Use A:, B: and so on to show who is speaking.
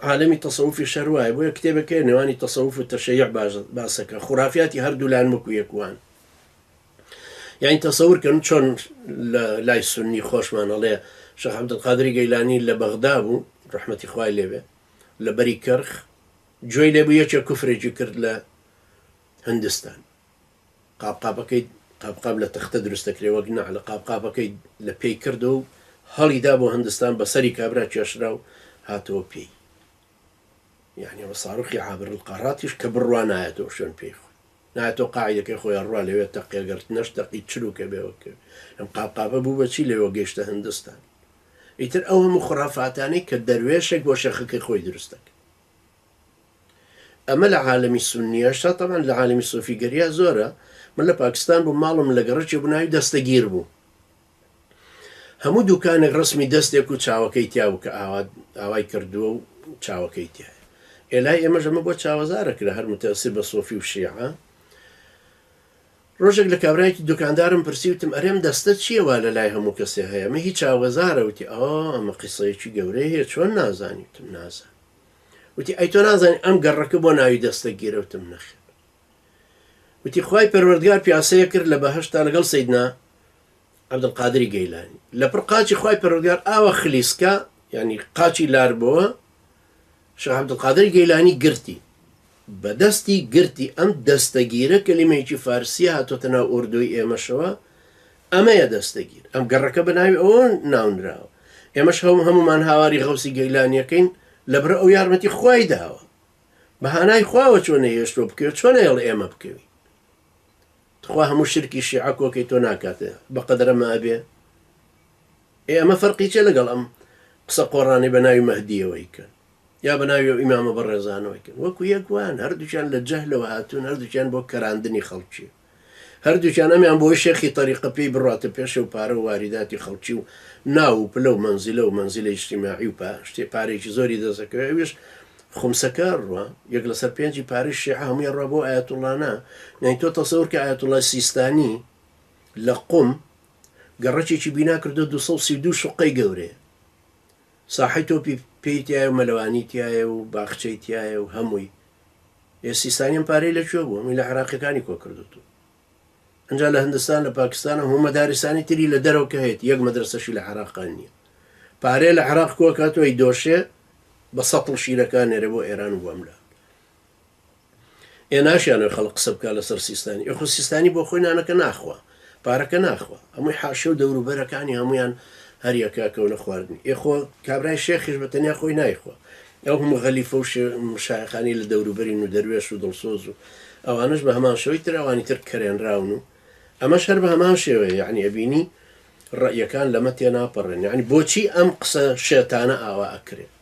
A: عالمی تەسەوفی شەروایە بۆیە کتێبەکەی نێوانی تەسەوف و تەشەیع باسەکە خوڕافیاتی هەردوو لایەن وەکو یەکوان یعنی تەسەورکەن چۆن لای سونی خۆشمان ئەڵێ شەخ عەبدولقادری گەیلانی لە بەغدا بوو ڕەحمەتی خوای لێبێ لە بەری کەرخ گوێی لێبوو یەکێک کوفرێکی کرد لە هەندستان قاپقاپەکەی قاپقاپ لە تەختە دروستەکرێ وەک نەعلە قاپقاپەکەی لە پێی کردو و هەڵیدا بۆ هەندستان بەسەری کابرا کێشرا و هاتەوە پێی یعنی بە ساڕوخی عابر القاراتیش کە بڕوا نایەتەوە شوێن پێی خۆی نایەتەوە قاعیدەکەی خۆی ڕوا لەوێت تەقێگەرت نەشتەقی چلوکە بێوەکە ئەم قاپقاپە بوو بەچی لێوە گەیشتە هەندستان ئیتر ئەو هەموو خوڕافاتانەی کە دەروێشێک بۆ شەخەکەی خۆی دروستەکە ئەمە لە عالەمی سونیە شتا تەمان لە عالەمی سۆفیگەریە زۆرە من لە پاکستان بوو ماڵم لە گەڕەکی بووناوی دەستەگیر بوو هەموو دوکانێک ڕسمی دەستێک و چاوەکەی تیا بوو کە ئاوای کردووە و چاوەکەی تایە ئێلای ئێمەش ئەمە بۆ چاوەزارەکرا هەر متەئەسیر بە سۆفی و شیعە ڕۆژێک لە کابرایەکی دوکاندارم پرسی وتم ئەرێم دەستە چییەوە لە لای هەموو کەسێ هەیە ئەمە هیچ چاوەزارە وتی ئەمە قیسەیەکی گەورەی هەیە چۆن نازانی وتم نازان وتی ئەی تۆ نازانی ئەم گەڕەکە بۆ ناوی دەستەگیرە وتم نەخێر وتی خوای پەروەردگار پیاسەیە کرد لە بەهەشتا لەگەڵ سەیدنا عەبدولقادری گەیلانی لە پڕ قاچی خوای پەروەردگار ئاوە خلیسکە یعنی قاچی لاربەوە شەخ عەبدولقادری گەیلانی گرتی بەدەستی گرتی ئەم دەستەگیرە کەلیمەیەکی فارسیە هاتۆتە ناو ئوردوی ئێمەشەوە ئەمەیە دەستەگیر ئەم گەڕەکە بەناوی ئەوە ناونراوە ئێمەش هەمومان هاواری غەوسی گەیلانیەکەین لەبەر ئەو یارمەتی خوای داوە بەهانای خواوە چۆنە هێشتۆ بکەوێت چۆنە هێڵ ئێمە بکەوی خوا هەموو شرکی شیعە کۆکەی تۆ ناکاتێ بەقەدرە مابێ ئێمە فەرقی چێ لەگەڵ ئەم قسە قۆڕانی بە ناوی مەهدیەوەی کەن یا بە ناوی ئیمامە بەڕێزانەوەی کەن وەکو یەکوان هەردووچیان لە جەهلەوە هاتوون هەردووچیان بۆ کەراندنی خەڵکی هەردووچیان ئەمیان بۆی شێخی تەریقە پێی بڕاتە پێشە و پارە و واریداتی خەڵکی و ناو و پلە و مەنزیلە و مەنزیلە ئیجتیماعی و شتێ پارێکی زۆری دەستەکەوێت ئەویش خمسەکە ڕوە یەک لەسەر پێنجی پارەی شیعە هەمووی ڕوا بۆ ئایەتوڵانە یعنی تۆ تەسەور کە ئایەتوڵای سیستانی لە قوم گەڕەکێکی بینا کردو 232 شوقەی گەورەیە ساحەی تۆپی پێی تایە و مەلەوانی تایە و باخچەی تایە و هەمووی سیستانیان پارەی لەکوێ بوو هەمووی لە عێراقیەکانی کۆ کردوتەوە ئەنجا لە هەندستان لە پاکستان هەموو مەدارسانی تری لە دەرەوە کە هەیەت یەک مەدرسەشی لە عێراقان نییە پارەی لە عێراق کۆ کاتەوەی دۆشێ بە سەتڵ شیرەکان نێرە بۆ ئێران و بۆملا ناشیانە خەڵق قسە بکە لەسەر سیستانی ئەخۆ سیستانی بۆ خۆی نانەکە ناخوا پارەکە ناخوا هەمووی حاشە و دەوروبەرەکانی هەمویان هەریەکەکەونە خواردنی ئێخۆ کابرای شێخیش بەتەنیا خۆی نایخوا ئەو هەموو غەلیفە و مشایخانی لە دەوروبەرین و دەروێش و دڵسۆز و ئەوانش بە هەمان شێوەی تر ئەوانی تر کەرێنراون و ئەمەش هەر بە هەمان شێوەیە یعنی ئەبینی ڕەیەکان لەمە تێناپەڕێن یعنی بۆچی ئەم قسە شێتانە ئاوا ئەکرێت